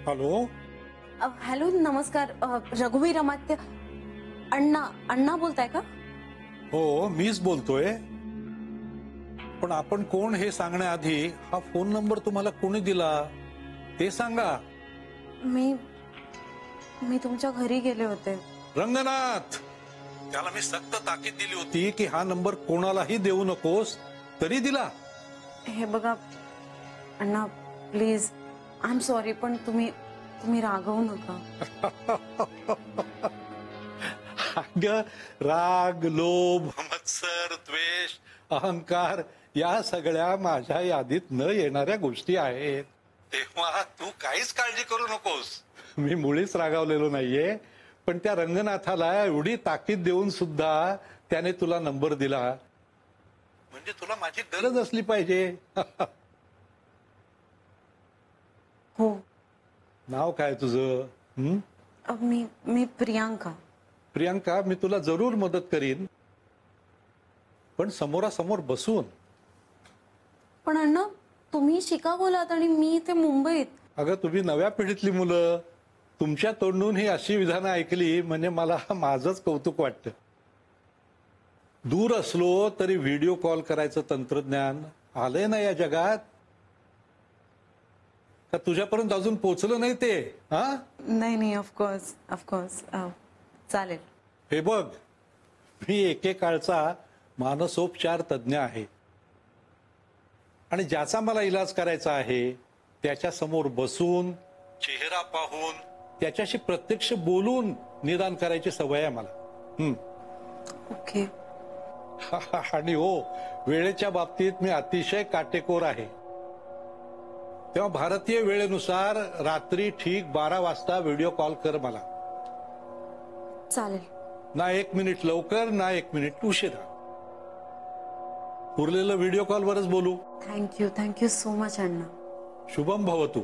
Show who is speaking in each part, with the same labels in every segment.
Speaker 1: Hello.
Speaker 2: Hello, नमस्कार. रघुवीर अमात्य अण्णा बोलताय का?
Speaker 1: हो, मीच बोलतोय. पण आपण कोण हे सांगण्याआधी हा फोन नंबर तुम्हाला कोणी दिला ते सांगा.
Speaker 2: मी तुमच्या घरी गेले होते.
Speaker 1: रंगनाथ, त्याला मी सक्त ताकीद दिली होती की हा नंबर कोणालाही देऊ नकोस, तरी दिला.
Speaker 2: हे बघा अण्णा, प्लीज, आय एम सॉरी, पण तुम्ही रागवू नका.
Speaker 1: अगं, राग, लोभ, मत्सर, द्वेष, अहंकार या सगळ्या माझ्या यादीत न येणाऱ्या गोष्टी आहेत. तेव्हा तू काहीच काळजी करू नकोस. मी मुळीच रागावलेलो नाहीये, पण त्या रंगनाथाला एवढी ताकीद देऊन सुद्धा त्याने तुला नंबर दिला, म्हणजे तुला माझी गरज असली पाहिजे.
Speaker 2: हो.
Speaker 1: नाव काय तुझं?
Speaker 2: मी प्रियांका.
Speaker 1: प्रियांका, मी तुला जरूर मदत करीन, पण समोरासमोर बसून.
Speaker 2: पण अण्णा, तुम्ही शिकागोलात आणि मी इथे मुंबईत.
Speaker 1: अगं, तुम्ही नव्या पिढीतली मुलं, तुमच्या तोंडून ही अशी विधानं ऐकली म्हणजे मला माझंच कौतुक वाटतं. दूर असलो तरी व्हिडिओ कॉल करायचं तंत्रज्ञान आलंय ना या जगात. का तुझ्यापर्यंत अजून पोचलं नाही ते? हा,
Speaker 2: नाही, ऑफकोर्स चालेल.
Speaker 1: हे बघ, मी एकेकाळचा मानसोपचार तज्ज्ञ आहे आणि ज्याचा मला इलाज करायचा आहे त्याच्या समोर बसून, चेहरा पाहून, त्याच्याशी प्रत्यक्ष बोलून निदान करायची सवय आहे मला.
Speaker 2: ओके.
Speaker 1: आणि हो, वेळेच्या बाबतीत मी अतिशय काटेकोर आहे. तेव्हा भारतीय वेळेनुसार रात्री ठीक 12 वाजता व्हिडिओ कॉल कर मला.
Speaker 2: चालेल.
Speaker 1: ना 1 मिनिट लवकर, ना 1 मिनिट उशिरा. उरलेलं व्हिडिओ कॉलवरच बोलू.
Speaker 2: थँक्यू सो मच अण्णा.
Speaker 1: शुभम भवतु.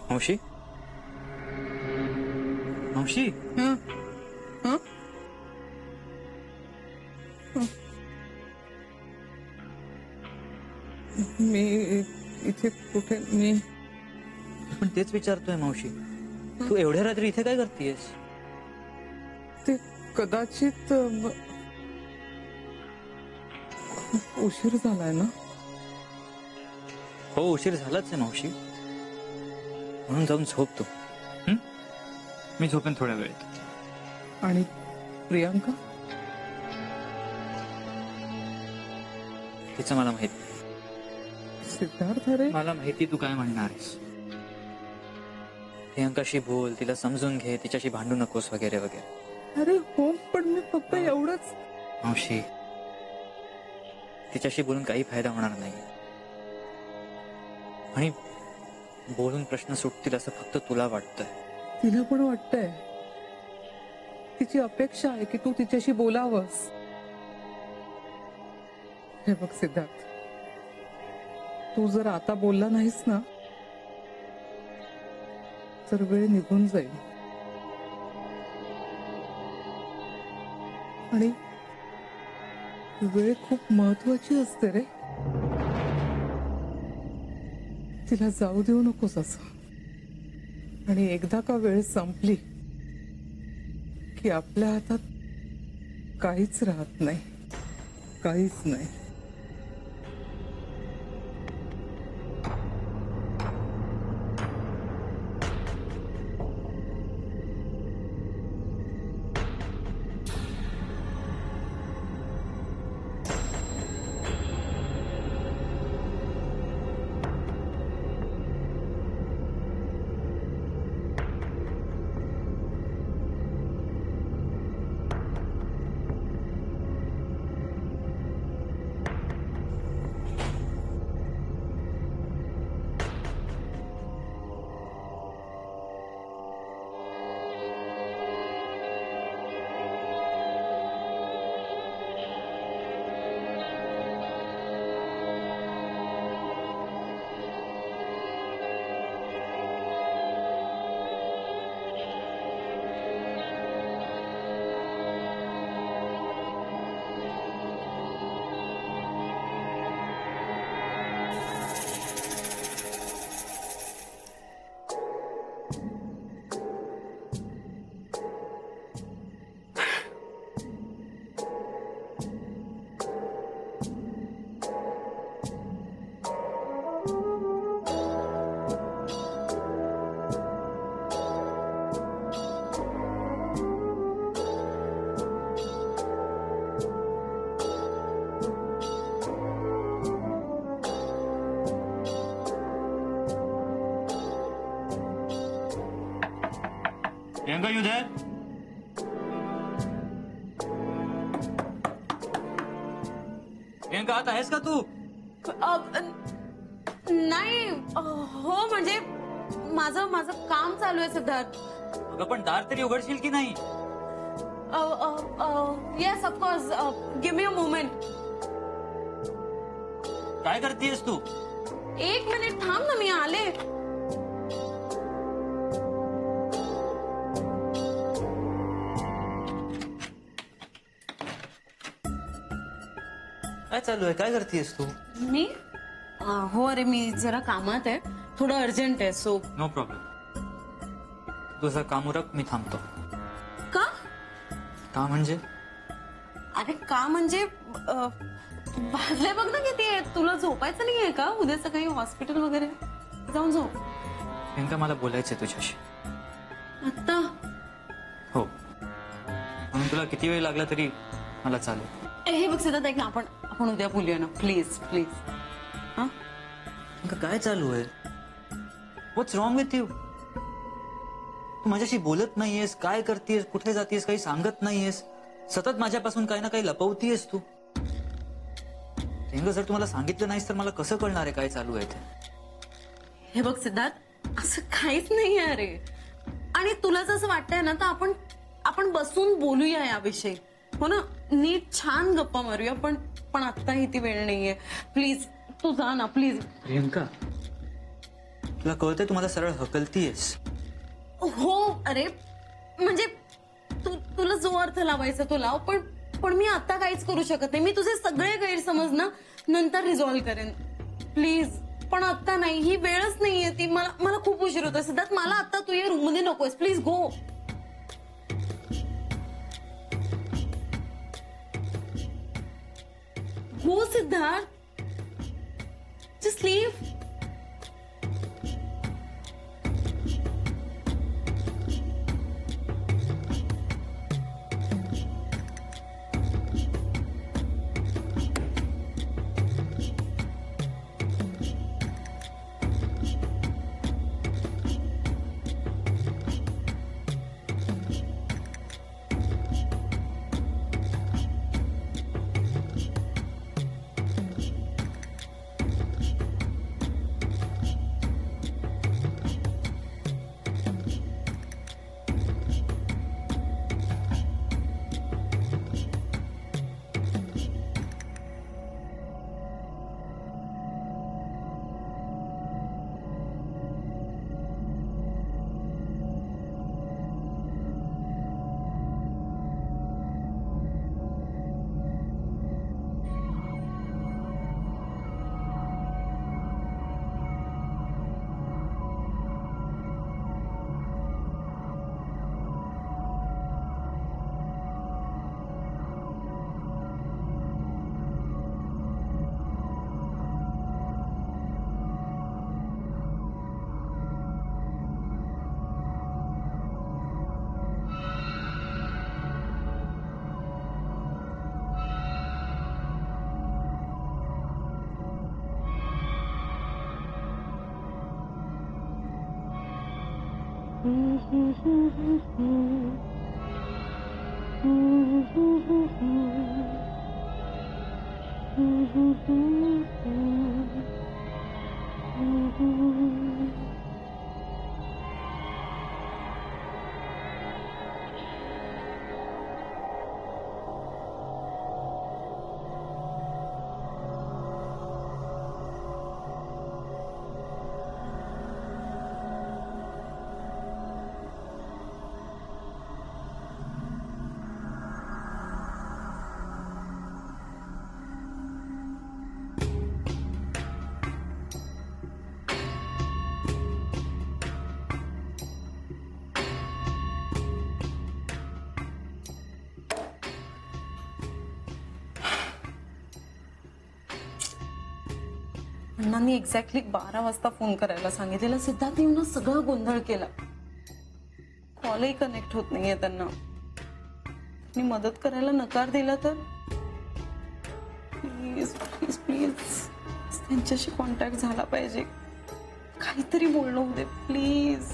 Speaker 3: मावशी, मावशी,
Speaker 4: मी इथे कुठे? मी
Speaker 3: पण तेच विचारतोय मावशी, तू एवढ्या रात्री इथे काय करतेयस?
Speaker 4: ते कदाचित उशीर झालाय ना.
Speaker 3: हो, उशीर झालाच आहे मावशी, म्हणून जाऊन झोपतो. मी झोपेन थोड्या वेळेत.
Speaker 4: आणि प्रियांका?
Speaker 3: तिचं मला माहित.
Speaker 4: सिद्धार्थ, अरे
Speaker 3: मला माहिती तू काय म्हणणार आहेस. प्रियांकाशी बोल, तिला समजून घे, तिच्याशी भांडू नकोस वगैरे वगैरे.
Speaker 4: अरे हो, पण मी फक्त एवढंच.
Speaker 3: मावशी, तिच्याशी बोलून काही फायदा होणार नाही, आणि बोलून प्रश्न सुटतील असं फक्त तुला वाटतंय.
Speaker 4: तिला पण वाटतंय. तिची अपेक्षा आहे की तू तिच्याशी बोलावंस. हे बघ सिद्धार्थ, तू जर आता बोलला नाहीस ना तर वेळ निघून जाईल, आणि वेळ खूप महत्वाची असते रे. तिला जाऊ देऊ नकोस असं. आणि एकदा का वेळ संपली की आपल्या हातात काहीच राहत नाही, काहीच नाही.
Speaker 3: Priyanka you there? प्रियंका आत आहेस का तू?
Speaker 2: नाही हो म्हणजे माझं माझं काम चालू आहे सिद्धार्थ.
Speaker 3: अगं पण दार तरी उघडशील की नाही?
Speaker 2: Yes of course give me a moment.
Speaker 3: काय करतेस तू?
Speaker 2: एक मिनिट थांब ना मी आले.
Speaker 3: काय चालू आहे? काय करतेस तू?
Speaker 2: मी हो अरे मी जरा कामात आहे, थोडं अर्जंट आहे सो.
Speaker 3: No problem. तुझं काम उरक, मी थांबतो.
Speaker 2: का?
Speaker 3: का म्हणजे?
Speaker 2: अरे का म्हणजे वाजले बघ ना किती आहे. तुला झोपायचं नाहीये का उद्या सकाळी हॉस्पिटल वगैरे जाऊन झोप.
Speaker 3: प्रियंका मला बोलायचंय तुझ्याशी.
Speaker 2: आत्ता?
Speaker 3: हो, म्हणून तुला किती वेळ लागला तरी मला चालेल.
Speaker 2: हे बघ सिद्धार्थ ऐक ना, आपण उद्या बोलूया ना प्लीज प्लीज. हा
Speaker 3: काय चालू आहे? व्हॉट्स रॉंग विथ यू? तू माझ्याशी बोलत नाहीयेस, काय करतेस, कुठे जातेस, काही सांगत नाहीयेस, सतत माझ्यापासून काही ना काही लपवतीयस तू. जर तुम्हाला सांगितलं नाहीस तर मला कसं कळणार आहे काय चालू आहे ते?
Speaker 2: हे बघ सिद्धार्थ असं काहीच नाहीये अरे. आणि तुला जसं वाटतंय ना तर आपण बसून बोलूया याविषयी, हो ना, नीट छान गप्पा मारूया. पण आत्ताही ती वेळ नाहीये. प्लीज तू जा ना प्लीज.
Speaker 3: प्रियंका तुला कळतंय तू मला सरळ हकलतीयस.
Speaker 2: हो अरे म्हणजे तुला जो अर्थ लावायचा तो लाव, पण मी आता काहीच करू शकत नाही. मी तुझे सगळे गैरसमज ना नंतर रिझॉल्व्ह करेन प्लीज. पण आता नाही, ही वेळच नाहीये ती. मला खूप उशीर होतोय सिद्धार्थ. मला आता तू या रूम मध्ये नकोस, प्लीज गो. हो सिद्धार्थ, जस्ट लीव. अण्णांनी एक्झॅक्टली 12 वाजता फोन करायला सांगितलेला. सिद्धार्थ येऊन सगळं गोंधळ केला. कॉलही कनेक्ट होत नाहीये त्यांना. मी मदत करायला नकार दिला तर प्लीज प्लीज प्लीज त्यांच्याशी कॉन्टॅक्ट झाला पाहिजे. काहीतरी बोलणं होऊ दे प्लीज.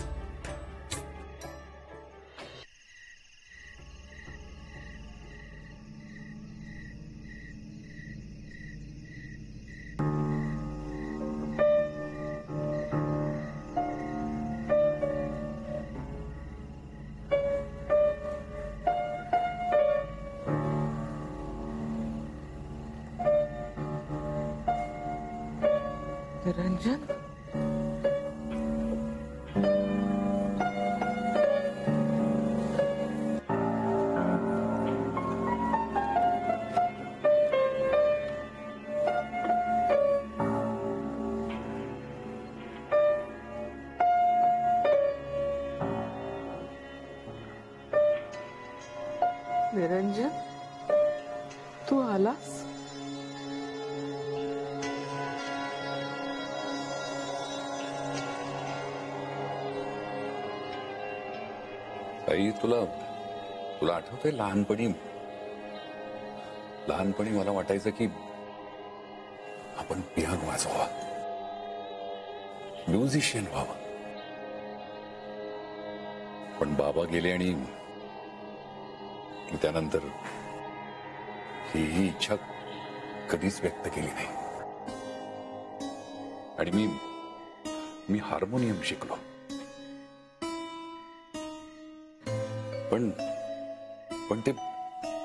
Speaker 4: निरंजन निरंजन तू आलास?
Speaker 5: आई तुला तुला आठवतंय लहानपणी मला वाटायचं की आपण पियानो वाजवावा, म्युझिशियन व्हावं. पण बाबा गेले आणि त्यानंतर ही इच्छा कधीच व्यक्त केली नाही. आणि मी हार्मोनियम शिकलो. पण ते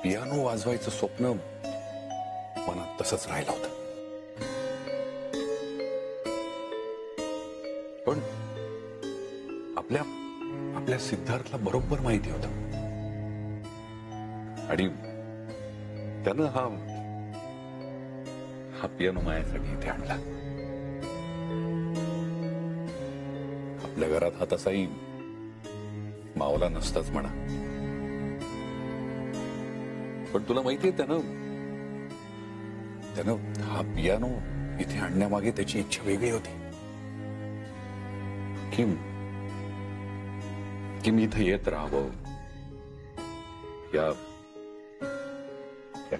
Speaker 5: पियानो वाजवायचं स्वप्न मनात तसंच राहिलं होतं. पण आपल्या सिद्धार्थला बरोबर माहिती होतं आणि त्यानं हा पियानो माझ्यासाठी इथे आणला. आपल्या घरात हा तसाही मावला नसताच म्हणा. पण तुला माहितीये त्यानं हा पियानो इथे आणण्यामागे त्याची इच्छा वेगळी होती की मी इथे येत राहावं, या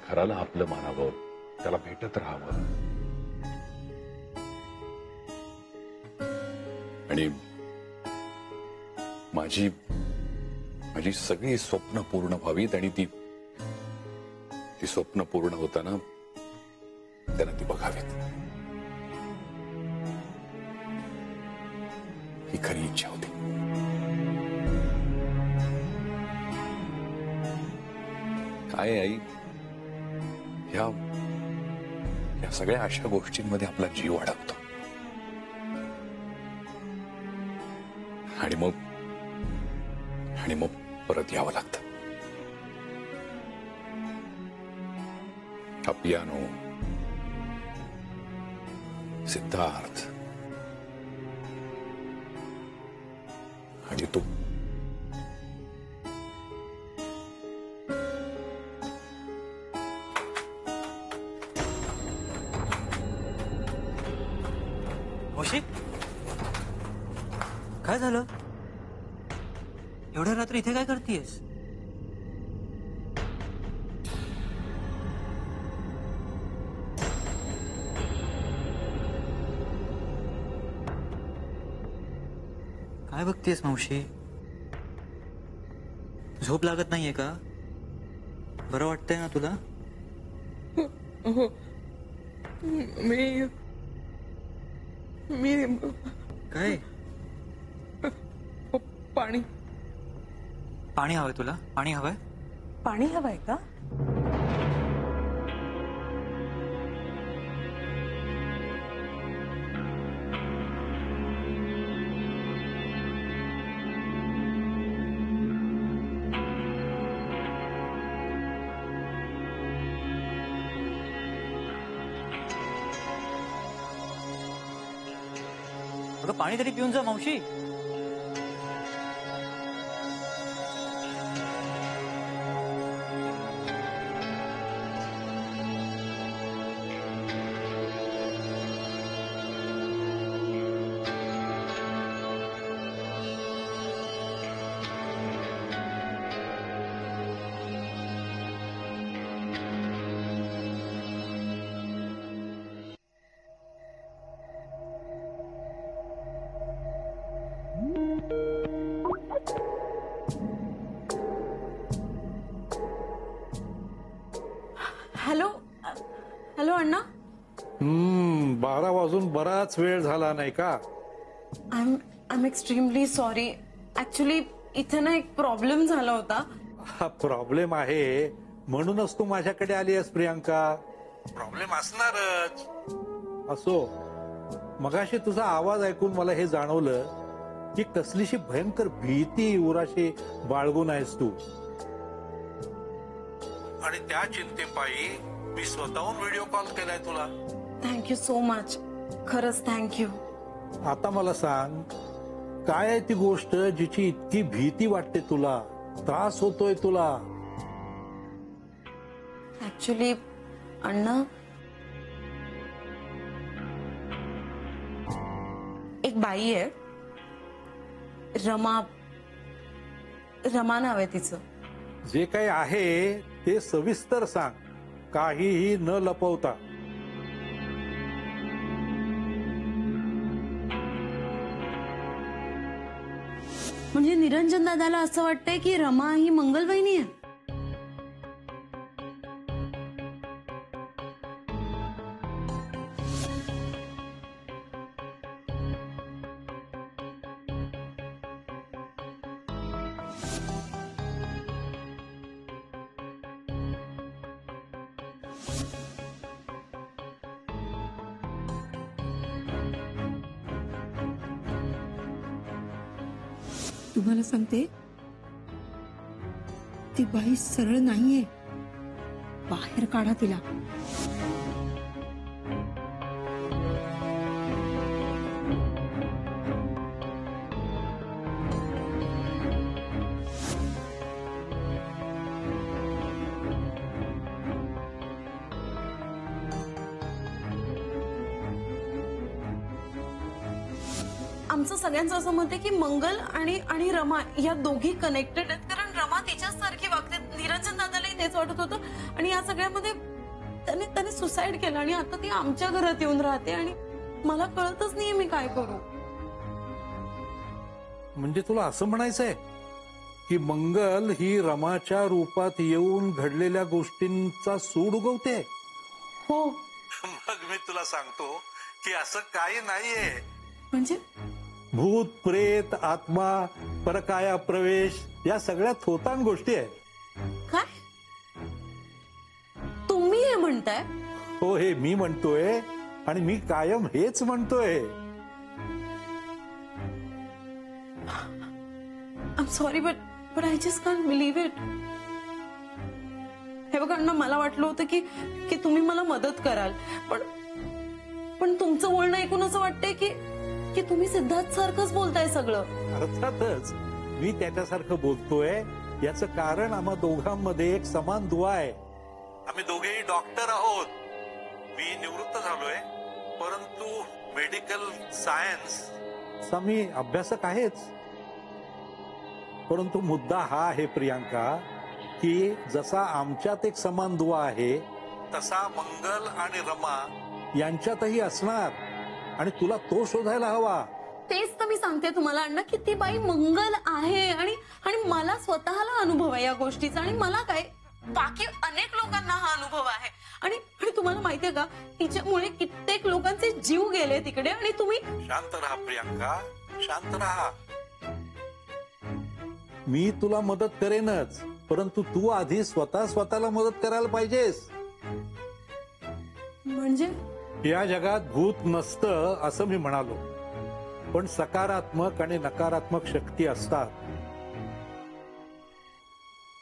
Speaker 5: घराला आपलं मानावं, त्याला भेटत राहावं. आणि माझी सगळी स्वप्न पूर्ण व्हावीत आणि ती स्वप्न पूर्ण होताना त्यानं ती बघावीत, ही खरी इच्छा होती. काय आई, या सगळ्या अशा गोष्टींमध्ये आपला जीव अडकतो आणि मग परत यावं लागतं. हा पियानो, सिद्धार्थ आणि तू.
Speaker 3: मावशी काय झालं? एवढ्या रात्री इथे काय करतेयस? काय बघतेस मावशी? झोप लागत नाहीये का? बरं वाटतंय ना तुला?
Speaker 4: हो मी
Speaker 3: काय?
Speaker 4: पाणी
Speaker 3: पाणी हवंय तुला? पाणी हवंय?
Speaker 2: पाणी हवंय का?
Speaker 3: अगं पाणी तरी पिऊन जा मावशी.
Speaker 2: हॅलो हॅलो अण्णा.
Speaker 1: 12 वाजून बराच वेळ झाला नाही का?
Speaker 2: I am extremely sorry. Actually इथे ना एक प्रॉब्लेम झाला होता.
Speaker 1: हा प्रॉब्लेम आहे म्हणूनच तू माझ्याकडे आली आहेस प्रियांका. प्रॉब्लेम असणारच. असो, मगाशी तुझा आवाज ऐकून मला हे जाणवलं की कसलीशी भयंकर भीती उराशी बाळगून आहेस तू. आणि त्या चिंतेपायी मी स्वतःहून व्हिडिओ कॉल केलाय तुला.
Speaker 2: Thank you so much. खरंच थँक्यू.
Speaker 1: आता मला सांग, काय आहे ती गोष्ट जिची इतकी भीती वाटते तुला, त्रास होतोय तुला?
Speaker 2: ऍक्च्युली अण्णा, एक बाई आहे, रमा नाव आहे तिचं.
Speaker 1: जे काही आहे ते सविस्तर सांग, काहीही न लपवता.
Speaker 2: म्हणजे निरंजन दादाला असं वाटतंय की रमा ही मंगलवहिनी आहे.
Speaker 6: तुम्हाला सांगते, ती बाई सरळ नाहीये. बाहेर काढा तिला.
Speaker 2: आमचं सगळ्यांचं असं मत आहे की मंगल आणि रमा या दोघी कनेक्टेड आहेत, कारण रमा तिच्यासारखी वागते. निरंजन दादालाही तेच वाटत होतं आणि या सगळ्यामध्ये त्याने सुसाईड केलं आणि आता ती आमच्या घरात येऊन राहते आणि मला कळतच नाहीये मी काय करू.
Speaker 1: म्हणजे तुला असं म्हणायचंय की मंगल ही रमाच्या रूपात येऊन घडलेल्या गोष्टींचा सूड उगवते?
Speaker 2: हो.
Speaker 1: मग मी तुला सांगतो की असं काही नाहीये.
Speaker 2: म्हणजे
Speaker 1: भूत, प्रेत, आत्मा, परकाया प्रवेश या सगळ्या थोतांग गोष्टी आहेत.
Speaker 2: काय तुम्ही हे म्हणताय?
Speaker 1: हो, हे मी म्हणतोय आणि मी कायम हेच म्हणतोय.
Speaker 2: I am sorry but I just can't believe it. हे बघा अण्णा, मला वाटलं होतं की तुम्ही मला मदत कराल, पण तुमचं बोलणं ऐकून असं वाटतंय की तुम्ही सिद्धार्थ सारखंच बोलताय सगळं.
Speaker 1: अर्थातच मी त्याच्यासारखं बोलतोय याचं कारण आम्हा दोघांमध्ये एक समान दुवा आहे. आम्ही दोघेही डॉक्टर आहोत. मी निवृत्त झालोय, परंतु मेडिकल सायन्स मी अभ्यासक आहेच. परंतु मुद्दा हा आहे प्रियांका, की जसा आमच्यात एक समान दुवा आहे तसा मंगल आणि रमा यांच्यातही असणार आणि तुला तो शोधायला हवा.
Speaker 2: तेच तर मी सांगते तुम्हाला अण्णा की ती बाई मंगल आहे आणि मला स्वतःला अनुभव आहे या गोष्टीचा आणि मला काय बाकी अनेक लोकांना हा अनुभव आहे आणि तुम्हाला माहितीये का, तिच्यामुळे कित्येक लोकांचे जीव गेले तिकडे. आणि तुम्ही
Speaker 1: शांत राहा प्रियांका, शांत राहा. मी तुला मदत करेनच, परंतु तू आधी स्वतःला मदत करायला पाहिजेस.
Speaker 2: म्हणजे
Speaker 1: या जगात भूत नसतं असं मी म्हणालो, पण सकारात्मक आणि नकारात्मक शक्ती असतात.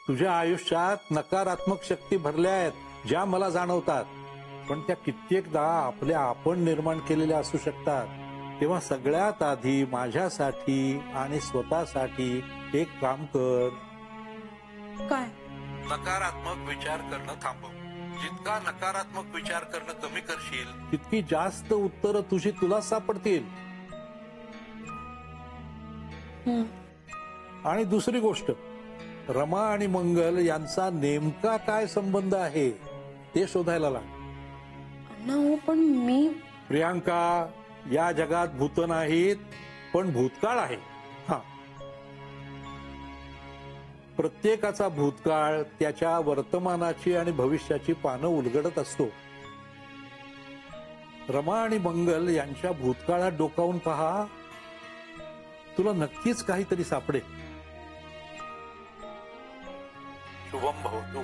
Speaker 1: तुझ्या आयुष्यात नकारात्मक शक्ती भरल्या आहेत, ज्या मला जाणवतात, पण त्या कित्येकदा आपल्या आपण निर्माण केलेल्या असू शकतात. तेव्हा सगळ्यात आधी माझ्यासाठी आणि स्वतःसाठी एक काम कर.
Speaker 2: काय?
Speaker 1: नकारात्मक विचार करणं थांबव. जितका नकारात्मक विचार करणं कमी करशील, तितकी जास्त उत्तरं तुला सापडतील. आणि दुसरी गोष्ट, रमा आणि मंगल यांचा नेमका काय संबंध आहे ते शोधायला लाग.
Speaker 2: पण मी
Speaker 1: प्रियांका, या जगात भूत नाहीत, पण भूतकाळ आहे. हा, प्रत्येकाचा भूतकाळ त्याच्या वर्तमानाची आणि भविष्याची पानं उलगडत असतो. रमा आणि मंगल यांच्या भूतकाळात डोकावून पहा, तुला नक्कीच काहीतरी सापडेल. शुभम भवतु.